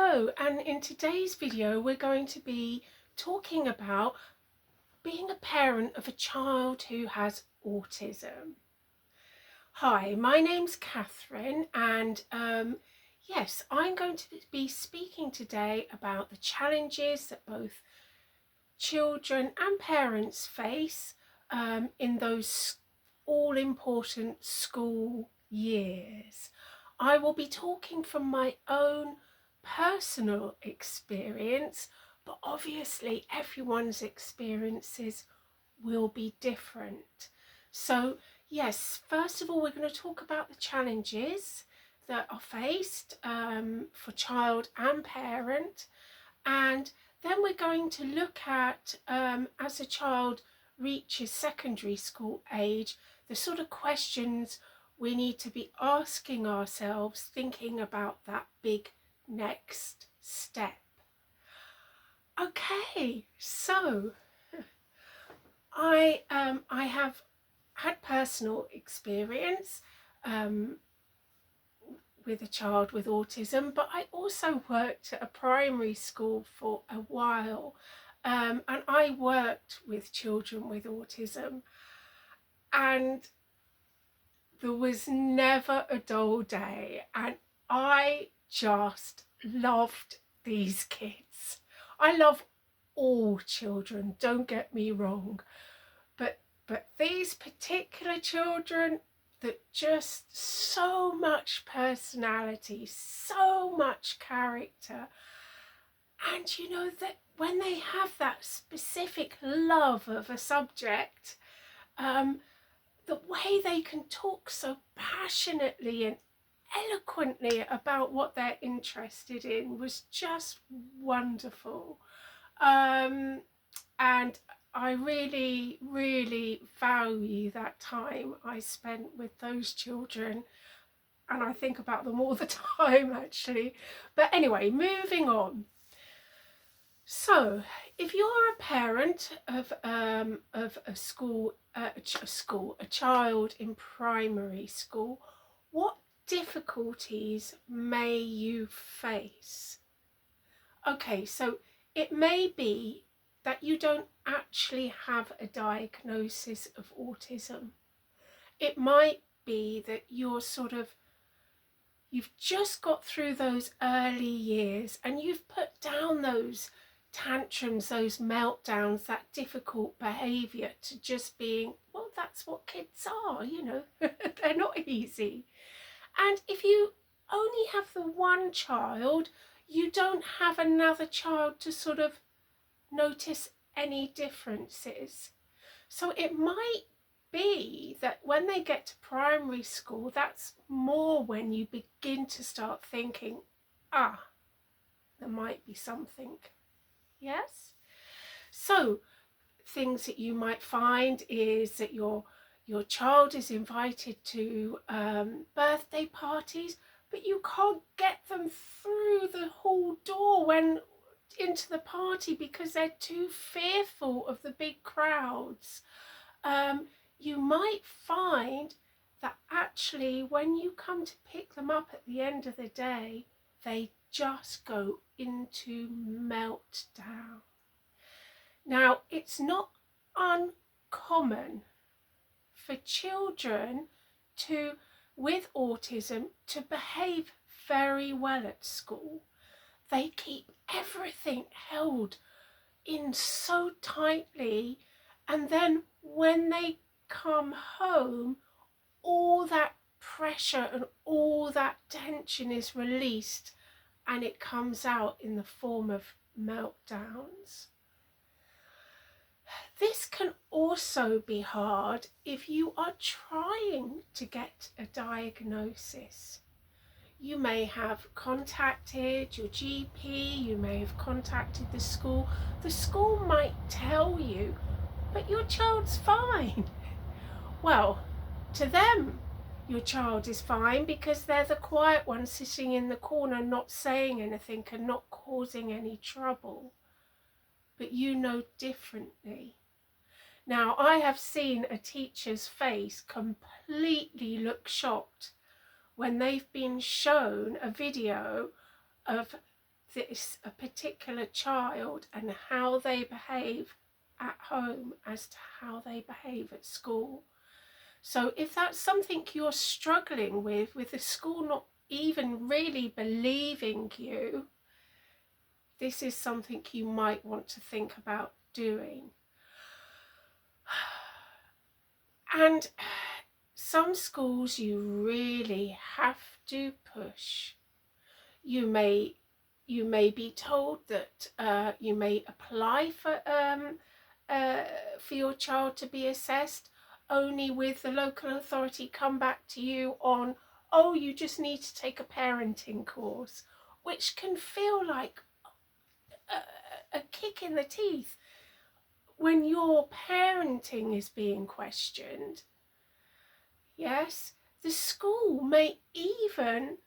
Hello, and in today's video we're going to be talking about being a parent of a child who has autism. Hi, my name's Catherine, and yes, I'm going to be speaking today about the challenges that both children and parents face in those all-important school years. I will be talking from my own personal experience, but obviously everyone's experiences will be different. So yes, first of all, we're going to talk about the challenges that are faced for child and parent, and then we're going to look at, as a child reaches secondary school age, the sort of questions we need to be asking ourselves, thinking about that big next step. Okay, so I have had personal experience with a child with autism, but I also worked at a primary school for a while, and I worked with children with autism, and there was never a dull day, and I just loved these kids. I love all children, don't get me wrong, but these particular children, that just so much personality, so much character, and you know that when they have that specific love of a subject, the way they can talk so passionately and eloquently about what they're interested in was just wonderful. And I really, really value that time I spent with those children, and I think about them all the time actually. But anyway, moving on. So if you're a parent of a child in primary school, what difficulties may you face? Okay, so it may be that you don't actually have a diagnosis of autism. It might be that you've just got through those early years and you've put down those tantrums, those meltdowns, that difficult behaviour to just being, well, that's what kids are, you know, they're not easy. And if you only have the one child, you don't have another child to sort of notice any differences. So it might be that when they get to primary school, that's more when you begin to start thinking, there might be something. Yes? So things that you might find is that your child is invited to birthday parties, but you can't get them through the hall door into the party because they're too fearful of the big crowds. You might find that actually when you come to pick them up at the end of the day, they just go into meltdown. Now, it's not uncommon for children with autism to behave very well at school. They keep everything held in so tightly, and then when they come home, all that pressure and all that tension is released, and it comes out in the form of meltdowns. This can also be hard if you are trying to get a diagnosis. You may have contacted your GP, you may have contacted the school. The school might tell you, but your child's fine. Well, to them, your child is fine because they're the quiet one sitting in the corner, not saying anything and not causing any trouble. But you know differently. Now, I have seen a teacher's face completely look shocked when they've been shown a video of a particular child and how they behave at home as to how they behave at school. So if that's something you're struggling with the school not even really believing you, this is something you might want to think about doing. And some schools you really have to push. You may be told that you may apply for your child to be assessed, only with the local authority come back to you on, oh, you just need to take a parenting course, which can feel like a kick in the teeth when your parenting is being questioned. Yes, the school may even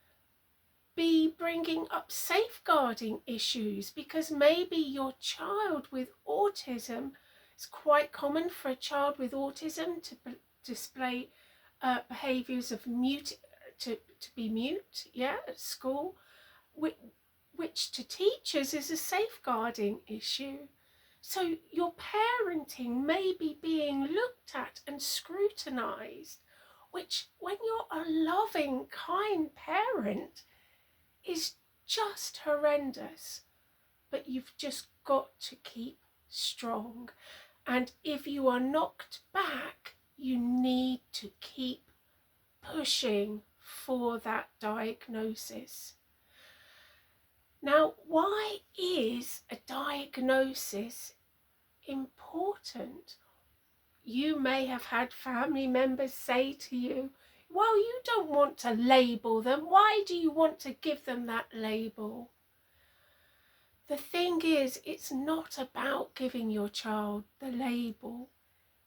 be bringing up safeguarding issues, because maybe your child with autism, it's quite common for a child with autism to display behaviours of to be mute, yeah, at school, which to teachers is a safeguarding issue. So your parenting may be being looked at and scrutinised, which, when you're a loving, kind parent, is just horrendous. But you've just got to keep strong. And if you are knocked back, you need to keep pushing for that diagnosis. Now, why is a diagnosis important? You may have had family members say to you, well, you don't want to label them. Why do you want to give them that label? The thing is, it's not about giving your child the label.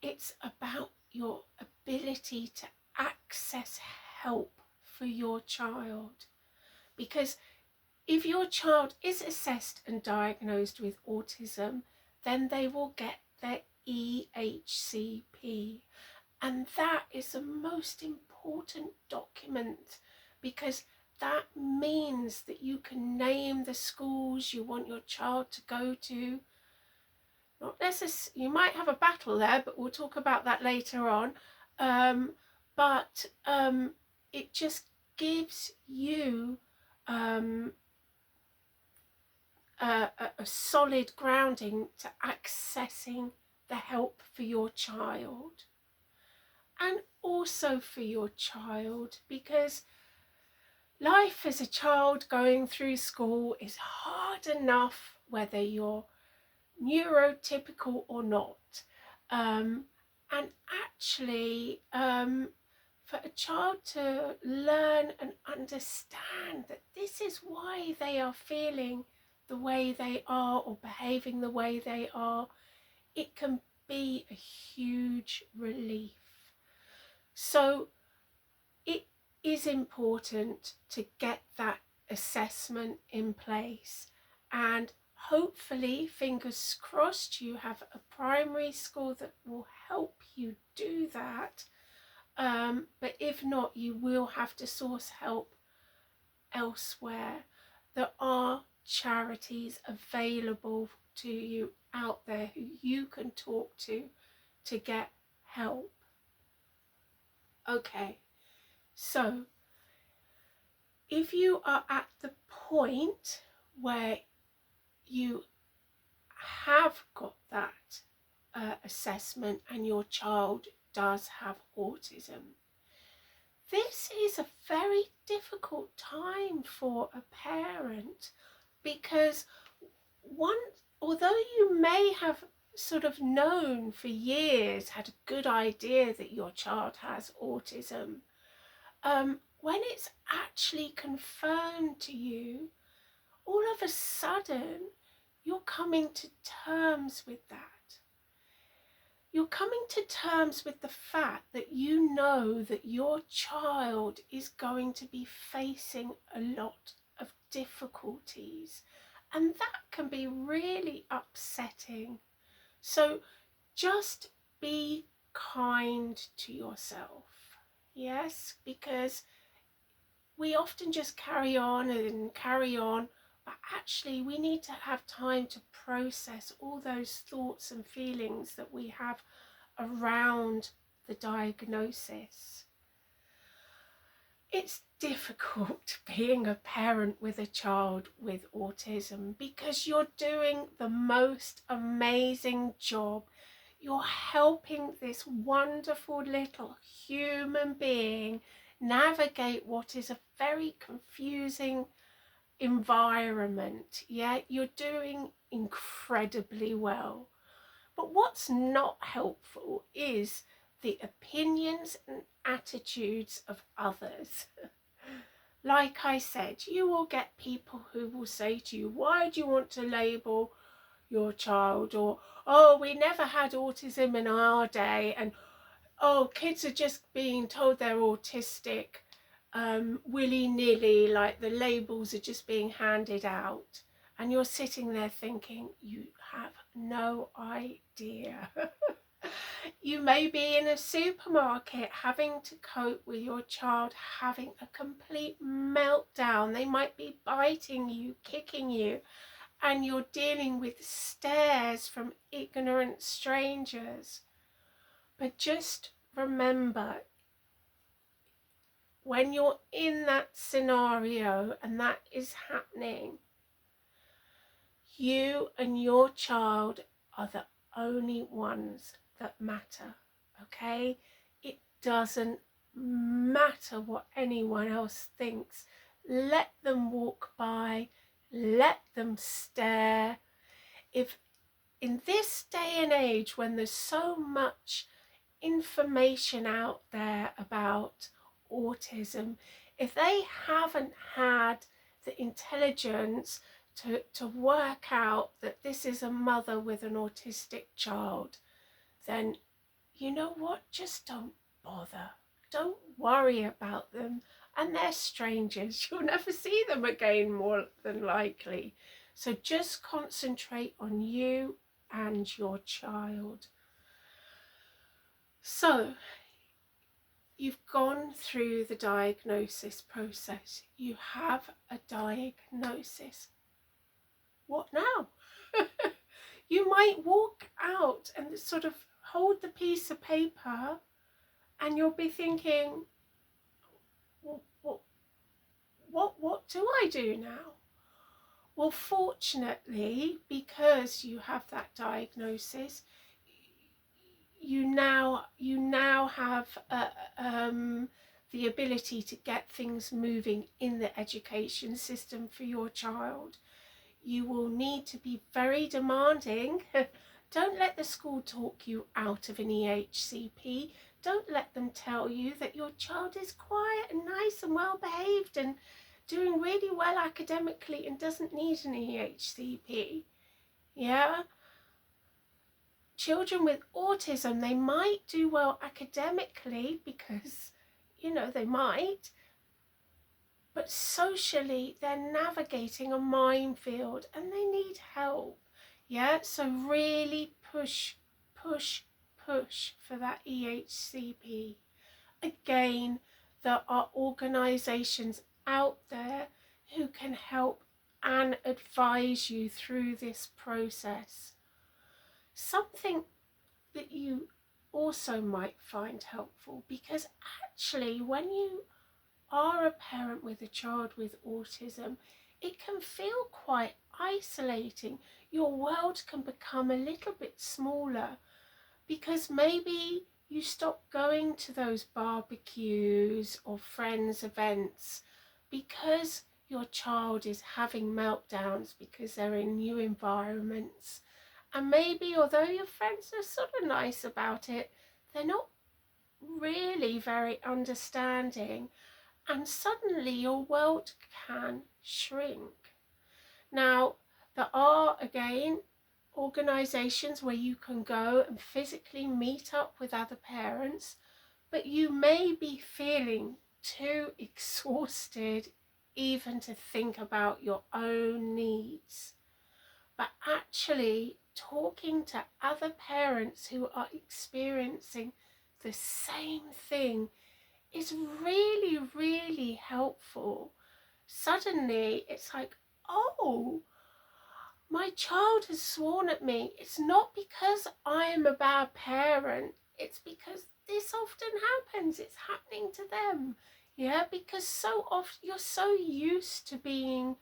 It's about your ability to access help for your child. Because if your child is assessed and diagnosed with autism, then they will get their EHCP. And that is the most important document, because that means that you can name the schools you want your child to go to. Not necessarily, you might have a battle there, but we'll talk about that later on. It just gives you a solid grounding to accessing the help for your child. And also for your child, because life as a child going through school is hard enough, whether you're neurotypical or not. And actually, for a child to learn and understand that this is why they are feeling the way they are or behaving the way they are, it can be a huge relief. So it is important to get that assessment in place, and hopefully, fingers crossed, you have a primary school that will help you do that. But if not, you will have to source help elsewhere. There are charities available to you out there who you can talk to get help. Okay, so if you are at the point where you have got that assessment and your child does have autism, this is a very difficult time for a parent, because although you may have sort of known for years, had a good idea that your child has autism, when it's actually confirmed to you, all of a sudden you're coming to terms with that. You're coming to terms with the fact that you know that your child is going to be facing a lot of difficulties, and that can be really upsetting. So just be kind to yourself, yes, because we often just carry on and carry on, But actually, we need to have time to process all those thoughts and feelings that we have around the diagnosis. It's difficult being a parent with a child with autism because you're doing the most amazing job. You're helping this wonderful little human being navigate what is a very confusing environment. Yeah, you're doing incredibly well. But what's not helpful is the opinions and attitudes of others. Like I said, you will get people who will say to you, why do you want to label your child? Or, oh, we never had autism in our day, and oh, kids are just being told they're autistic willy-nilly, like the labels are just being handed out. And you're sitting there thinking, you have no idea. You may be in a supermarket having to cope with your child having a complete meltdown. They might be biting you, kicking you, and you're dealing with stares from ignorant strangers. But just remember, when you're in that scenario and that is happening, you and your child are the only ones that matter, okay? It doesn't matter what anyone else thinks. Let them walk by, let them stare. If in this day and age, when there's so much information out there about autism, if they haven't had the intelligence to work out that this is a mother with an autistic child, then you know what? Just don't bother. Don't worry about them. And they're strangers. You'll never see them again, more than likely. So just concentrate on you and your child. So you've gone through the diagnosis process. You have a diagnosis. What now? You might walk out and sort of hold the piece of paper and you'll be thinking, what do I do now? Well, fortunately, because you have that diagnosis, you now have the ability to get things moving in the education system for your child. You will need to be very demanding. Don't let the school talk you out of an EHCP. Don't let them tell you that your child is quiet and nice and well behaved and doing really well academically and doesn't need an EHCP. Yeah? Children with autism, they might do well academically because, you know, they might, but socially they're navigating a minefield and they need help. Yeah, so really push for that EHCP. Again, there are organisations out there who can help and advise you through this process. Something that you also might find helpful, because actually when you are a parent with a child with autism, it can feel quite isolating. Your world can become a little bit smaller because maybe you stop going to those barbecues or friends' events because your child is having meltdowns because they're in new environments. And maybe although your friends are sort of nice about it, they're not really very understanding. And suddenly your world can shrink. Now, there are, again, organisations where you can go and physically meet up with other parents, but you may be feeling too exhausted even to think about your own needs. But actually, talking to other parents who are experiencing the same thing is really, really helpful. Suddenly it's like, oh, my child has sworn at me. It's not because I am a bad parent. It's because this often happens. It's happening to them. Yeah, because so often you're so used to being,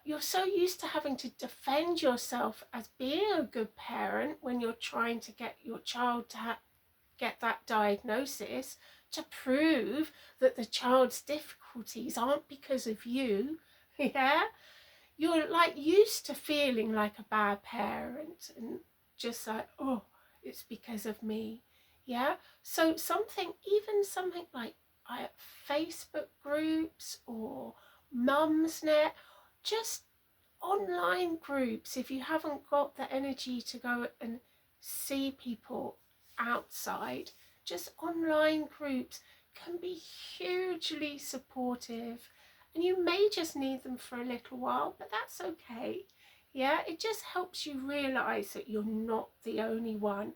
you're so used to having to defend yourself as being a good parent when you're trying to get your child to get that diagnosis, to prove that the child's difficulties aren't because of you. Yeah, you're like used to feeling like a bad parent and just like, oh, it's because of me. Yeah, so even something like Facebook groups or Mumsnet, just online groups, if you haven't got the energy to go and see people outside, just online groups can be hugely supportive, and you may just need them for a little while, but that's okay. Yeah, it just helps you realize that you're not the only one,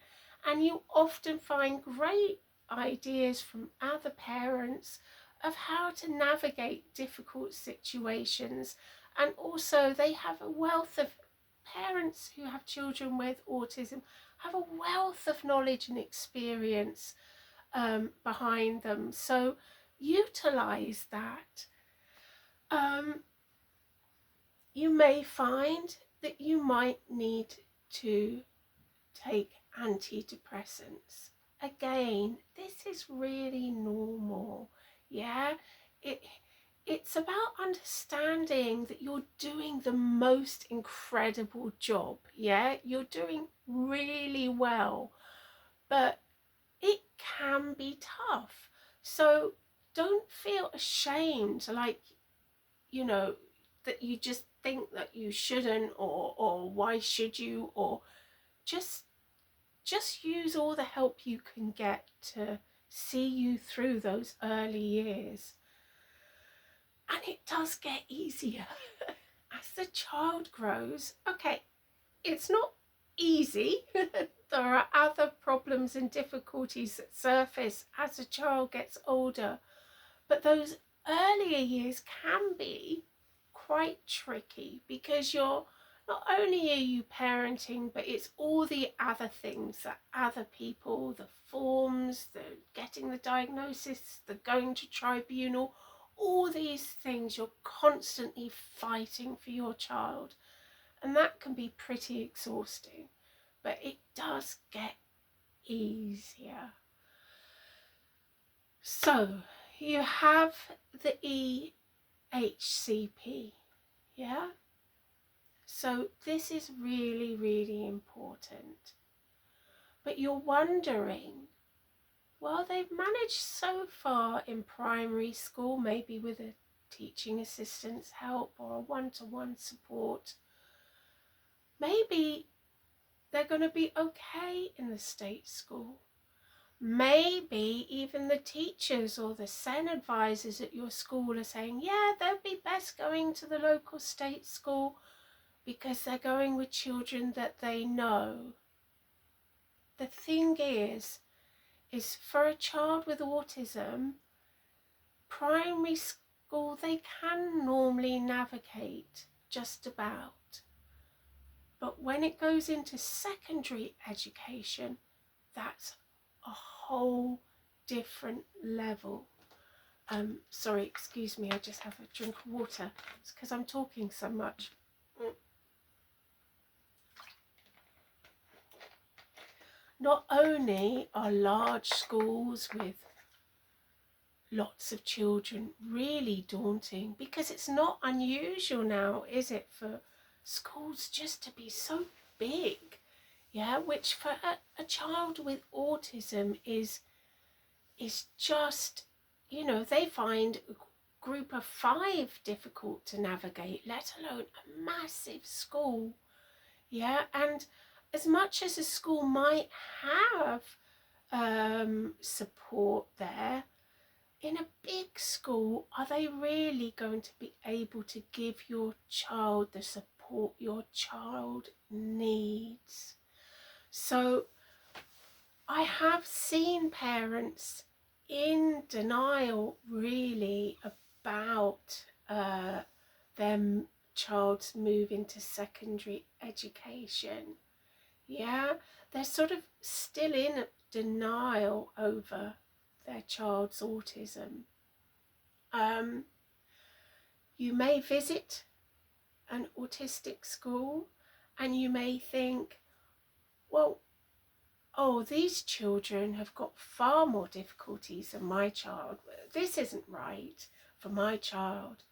and you often find great ideas from other parents of how to navigate difficult situations. And also they have a wealth of parents who have children with autism have a wealth of knowledge and experience behind them, so utilize that. You may find that you might need to take antidepressants. Again, this is really normal. Yeah, it's about understanding that you're doing the most incredible job. Yeah, you're doing really well, but it can be tough. So don't feel ashamed, like, you know, that you just think that you shouldn't, or why should you, or just use all the help you can get to see you through those early years. And it does get easier as the child grows. Okay, it's not easy. There are other problems and difficulties that surface as a child gets older, but those earlier years can be quite tricky, because you're not only are you parenting, but it's all the other things that other people, the forms, the getting the diagnosis, the going to tribunal, all these things you're constantly fighting for your child, and that can be pretty exhausting, but it does get easier. So you have the EHCP, yeah? So this is really, really important. But you're wondering, well, they've managed so far in primary school, maybe with a teaching assistant's help or a one-to-one support. Maybe they're going to be okay in the state school. Maybe even the teachers or the SEN advisors at your school are saying, yeah, they'll be best going to the local state school because they're going with children that they know. The thing is for a child with autism, primary school, they can normally navigate just about. But when it goes into secondary education, that's a whole different level. Sorry, excuse me, I just have a drink of water. It's because I'm talking so much. Not only are large schools with lots of children really daunting, because it's not unusual now, is it, for schools just to be so big, yeah, which for a child with autism is just, you know, they find a group of 5 difficult to navigate, let alone a massive school. Yeah, and as much as a school might have support there, in a big school, are they really going to be able to give your child the support your child needs? So I have seen parents in denial really about their child's move into secondary education. Yeah, they're sort of still in denial over their child's autism. You may visit an autistic school and you may think, well, oh, these children have got far more difficulties than my child. This isn't right for my child.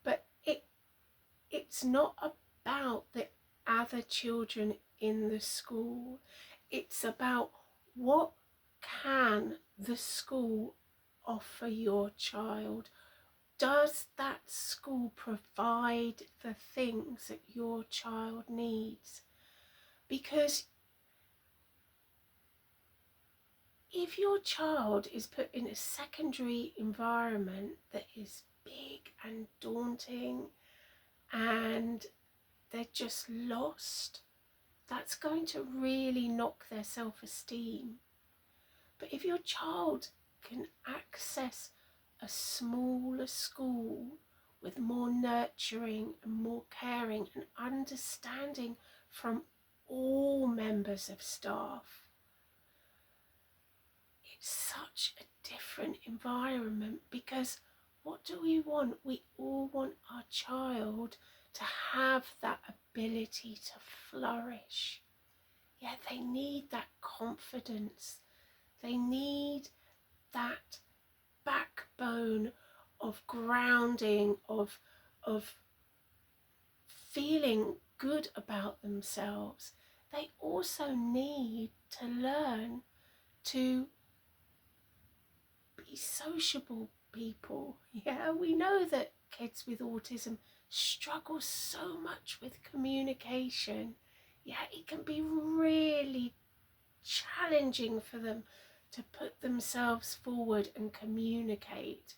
But it's not about the other children in the school. It's about what can the school offer your child. Does that school provide the things that your child needs? Because if your child is put in a secondary environment that is big and daunting and they're just lost, that's going to really knock their self-esteem. But if your child can access a smaller school with more nurturing and more caring and understanding from all members of staff, it's such a different environment. Because what do we want? We all want our child to have that ability to flourish. Yeah, they need that confidence. They need that backbone of grounding, of feeling good about themselves. They also need to learn to be sociable people. Yeah, we know that kids with autism struggle so much with communication. Yeah, it can be really challenging for them to put themselves forward and communicate.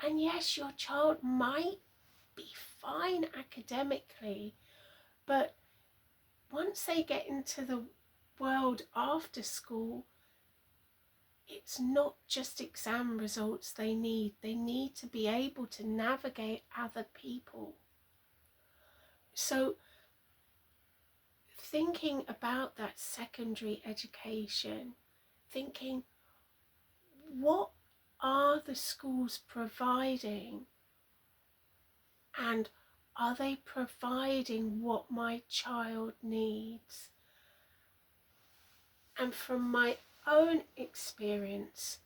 And yes, your child might be fine academically, but once they get into the world after school, it's not just exam results they need. They need to be able to navigate other people. So thinking about that secondary education, thinking, what are the schools providing? And are they providing what my child needs? And from my own experience,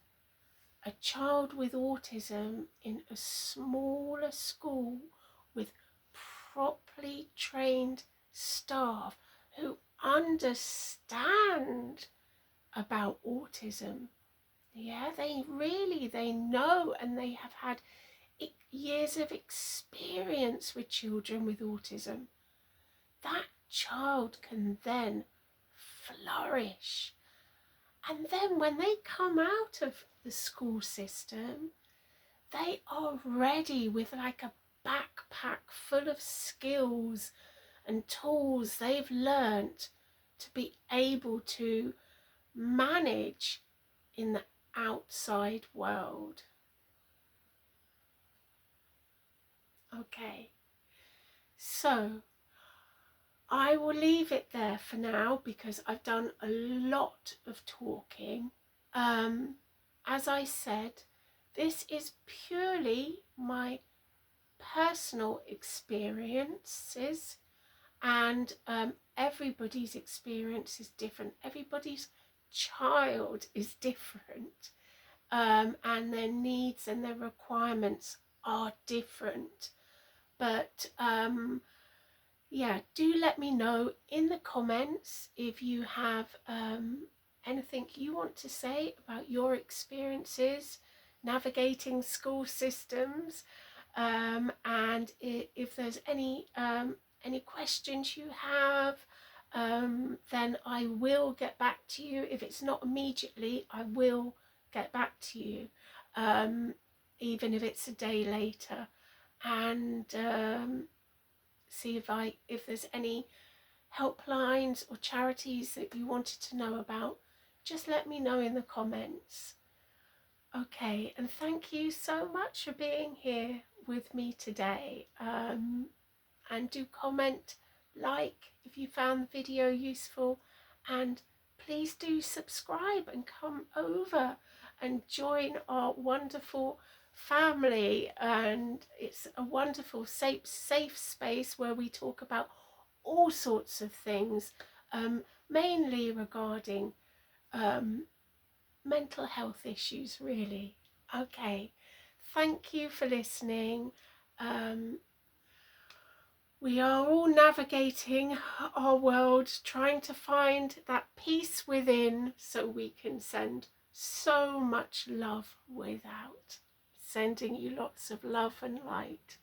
a child with autism in a smaller school with properly trained staff who understand about autism, yeah, they know, and they have had years of experience with children with autism. That child can then flourish. And then when they come out of the school system, they are ready with like a backpack full of skills and tools they've learnt to be able to manage in the outside world. Okay, so I will leave it there for now because I've done a lot of talking. As I said, this is purely my personal experiences, and everybody's experience is different. Everybody's child is different, and their needs and their requirements are different. But yeah, do let me know in the comments if you have anything you want to say about your experiences navigating school systems, and if there's any questions you have, then I will get back to you. If it's not immediately, I will get back to you, even if it's a day later, and see if there's any helplines or charities that you wanted to know about. Just let me know in the comments. Okay, and thank you so much for being here with me today. And do comment, like if you found the video useful, and please do subscribe and come over and join our wonderful family. And it's a wonderful safe space where we talk about all sorts of things, mainly regarding mental health issues, really. Okay, thank you for listening. We are all navigating our world, trying to find that peace within so we can send so much love without. Sending you lots of love and light.